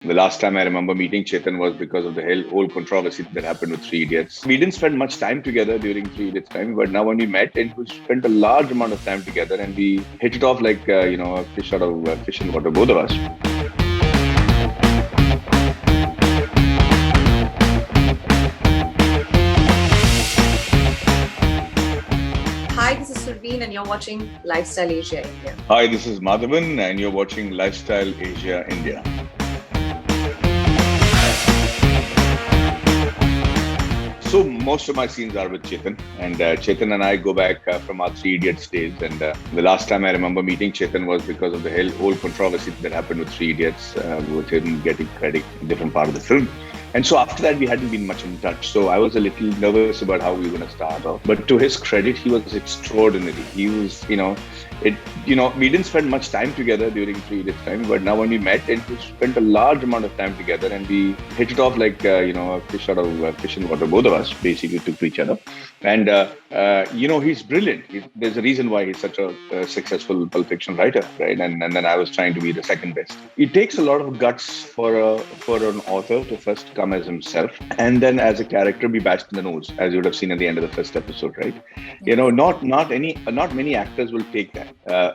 The last time I remember meeting Chetan was because of the whole controversy that happened with Three Idiots. We didn't spend much time together during Three Idiots time, but now when we met, and we spent a large amount of time together, and we hit it off like a fish out of fish in water, both of us. Hi, this is Surveen and you're watching Lifestyle Asia India. Hi, this is Madhavan, and you're watching Lifestyle Asia India. So most of my scenes are with Chetan, and Chetan and I go back from our Three Idiots days. And the last time I remember meeting Chetan was because of the whole controversy that happened with Three Idiots, with him getting credit in a different part of the film. And so after that, we hadn't been much in touch. So I was a little nervous about how we were going to start off. But to his credit, he was extraordinary. He was, we didn't spend much time together during Three Idiots time, but now when we met, and we spent a large amount of time together, and we hit it off like a fish out of fish in water. Both of us basically took to each other, and he's brilliant. There's a reason why he's such a successful Pulp Fiction writer, right? And then I was trying to be the second best. It takes a lot of guts for an author to first come as himself, and then as a character be bashed in the nose, as you would have seen at the end of the first episode, right? Not many actors will take that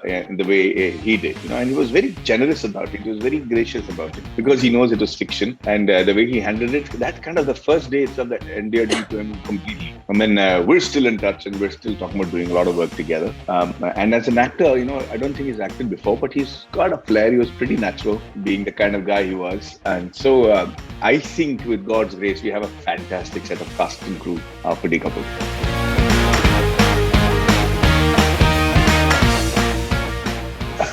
in the way he did, and he was very generous about it. He was very gracious about it because he knows it was fiction, and the way he handled it, that kind of the first day itself that endeared me to him completely. I mean, we're still in touch, and we're still talking about doing a lot of work together. And as an actor, I don't think he's acted before, but he's got a flair. He was pretty natural, being the kind of guy he was. And so I think with God's grace, we have a fantastic set of cast and crew for Decouple.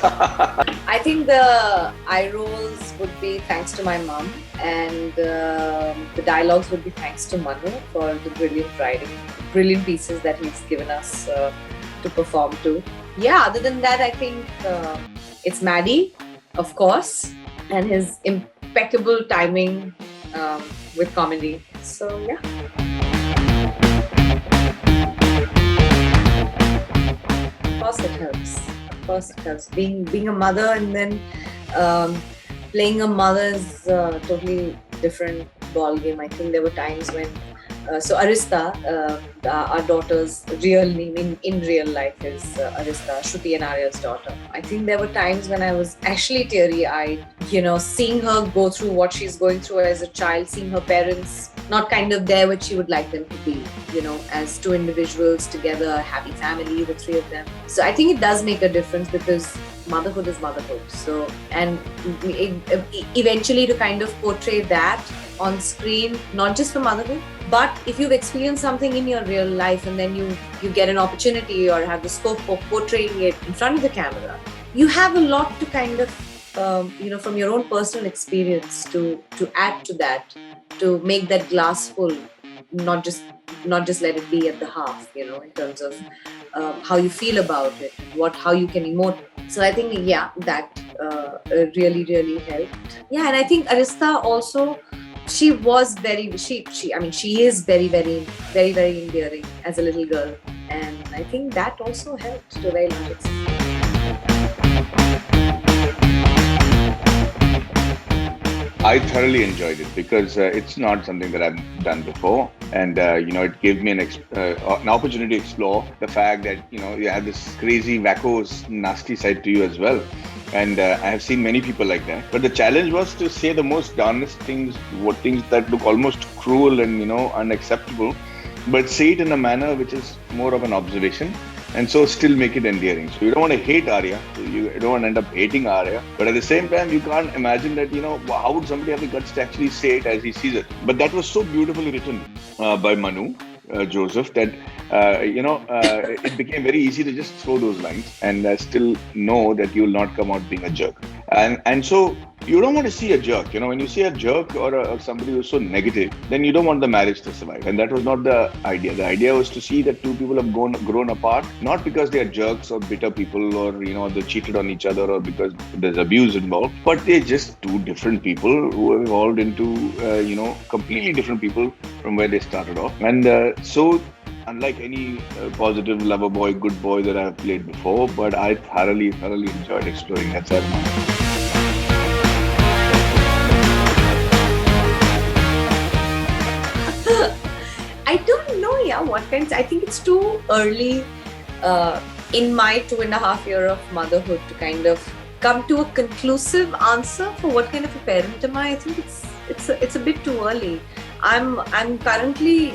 I think the eye rolls would be thanks to my mom, and the dialogues would be thanks to Manu for the brilliant writing, brilliant pieces that he's given us to perform to. Yeah, other than that, I think it's Maddie, of course, and his impeccable timing with comedy. So, yeah. Of course it helps. Of course it helps. Being a mother and then playing a mother is a totally different ball game. I think there were times when Arista, our daughter's real name in real life is Arista, Shruti and Arya's daughter. I think there were times when I was actually teary-eyed, seeing her go through what she's going through as a child, seeing her parents not kind of there where she would like them to be, as two individuals together, a happy family, the three of them. So I think it does make a difference because motherhood is motherhood. So, and eventually to kind of portray that on screen, not just for motherhood, but if you've experienced something in your real life and then you get an opportunity or have the scope of portraying it in front of the camera, you have a lot to kind of, from your own personal experience to add to that, to make that glass full, not just let it be at the half, in terms of how you feel about it, how you can emote. So I think, that really, really helped. Yeah, and I think Arista also, she is very, very, very, very endearing as a little girl. And I think that also helped to a very large extent. I thoroughly enjoyed it because it's not something that I've done before, and it gave me an opportunity to explore the fact that you have this crazy, wacko, nasty side to you as well. And I have seen many people like that. But the challenge was to say the most honest things, things that look almost cruel and unacceptable, but say it in a manner which is more of an observation. And so still make it endearing. So you don't want to hate Arya. You don't want to end up hating Arya. But at the same time, you can't imagine that, how would somebody have the guts to actually say it as he sees it? But that was so beautifully written by Manu Joseph that, it became very easy to just throw those lines and still know that you will not come out being a jerk. And so you don't want to see a jerk. When you see a jerk or somebody who's so negative, then you don't want the marriage to survive. And that was not the idea. The idea was to see that two people have grown apart, not because they are jerks or bitter people or, they cheated on each other or because there's abuse involved, but they're just two different people who have evolved into, completely different people from where they started off. And so unlike any positive lover boy, good boy that I've played before, but I thoroughly enjoyed exploring that side of mine. what kinds. I think it's too early in my 2.5 year of motherhood to kind of come to a conclusive answer for what kind of a parent am I. I think it's a bit too early. I'm currently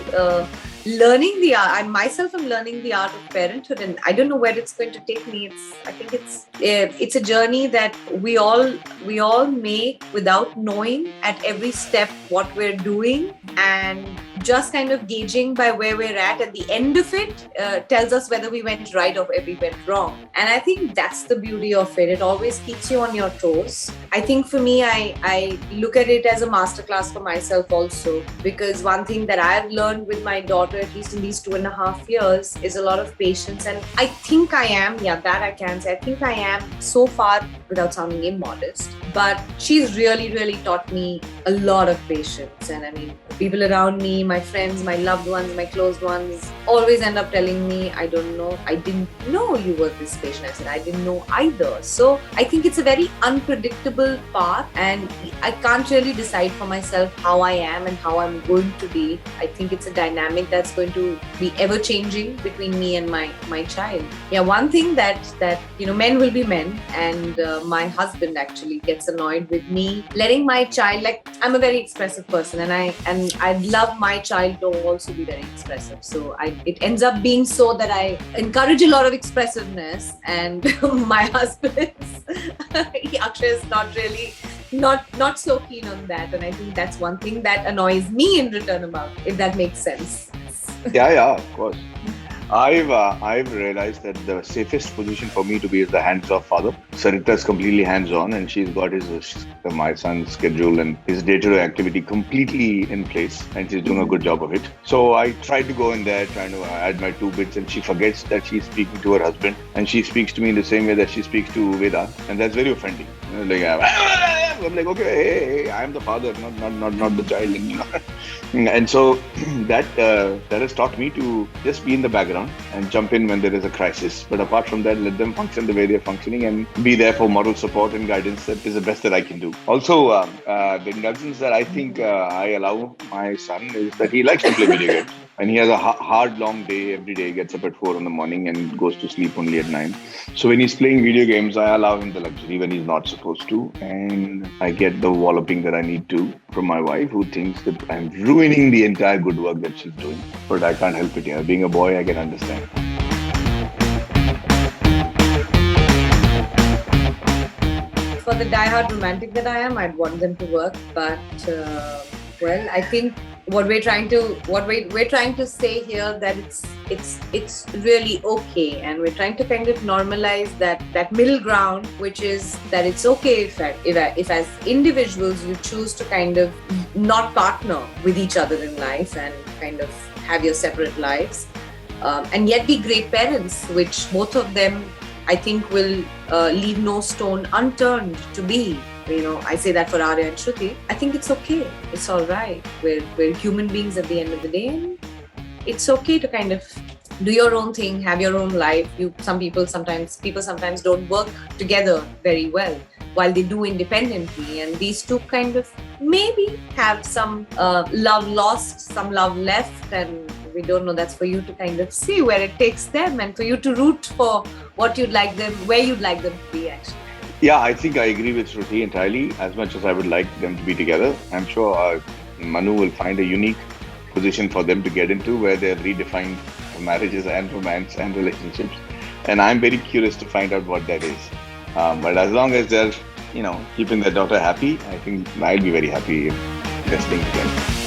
learning the art. I myself am learning the art of parenthood, and I don't know where it's going to take me. I think it's a journey that we all make without knowing at every step what we're doing, and just kind of gauging by where we're at the end of it tells us whether we went right or whether we went wrong. And I think that's the beauty of it. It always keeps you on your toes. I think for me, I look at it as a masterclass for myself also, because one thing that I've learned with my daughter, at least in these 2.5 years, is a lot of patience. And I think I am, that I can say, I think I am so far, without sounding immodest, but she's really, really taught me a lot of patience. And I mean, people around me, my friends, my loved ones, my close ones, always end up telling me, I don't know, I didn't know you were this patient. I said, I didn't know either. So I think it's a very unpredictable path, and I can't really decide for myself how I am and how I'm going to be. I think it's a dynamic that's going to be ever changing between me and my child. Yeah, one thing that men will be men, and my husband actually gets annoyed with me letting my child, like, I'm a very expressive person, and I'd love my child to also be very expressive. So it ends up being so that I encourage a lot of expressiveness, and my husband Akshay is not so keen on that. And I think that's one thing that annoys me in return about, if that makes sense. Yeah, of course. I've realized that the safest position for me to be is the hands-off father. Sarita is completely hands-on, and she's got my son's schedule and his day-to-day activity completely in place, and she's doing a good job of it. So I try to go in there, trying to add my 2 bits, and she forgets that she's speaking to her husband, and she speaks to me in the same way that she speaks to Veda, and that's very offending. I'm like, okay, hey, I'm the father, not the child, and so that has taught me to just be in the background and jump in when there is a crisis. But apart from that, let them function the way they're functioning and be there for moral support and guidance. That is the best that I can do. Also, the indulgence that I think I allow my son is that he likes to play video games. And he has a hard, long day every day. He gets up at 4 in the morning and goes to sleep only at 9. So when he's playing video games, I allow him the luxury when he's not supposed to. And I get the walloping that I need to from my wife, who thinks that I'm ruining the entire good work that she's doing. But I can't help it. Being a boy, I can understand. For the diehard romantic that I am, I'd want them to work. But, I think what we're trying to say here, that it's really okay, and we're trying to kind of normalize that middle ground, which is that it's okay if as individuals you choose to kind of not partner with each other in life and kind of have your separate lives, and yet be great parents, which both of them I think will leave no stone unturned to be. I say that for Arya and Shruti. I think it's okay. It's all right. We're human beings at the end of the day, and it's okay to kind of do your own thing, have your own life. People sometimes don't work together very well, while they do independently. And these two kind of maybe have some love lost, some love left, and we don't know. That's for you to kind of see where it takes them, and for you to root for what you'd like them, where you'd like them to be, actually. Yeah, I think I agree with Shruti entirely. As much as I would like them to be together, I'm sure Manu will find a unique position for them to get into, where they're redefined marriages and romance and relationships. And I'm very curious to find out what that is. But as long as they're, keeping their daughter happy, I think I'll be very happy investing together.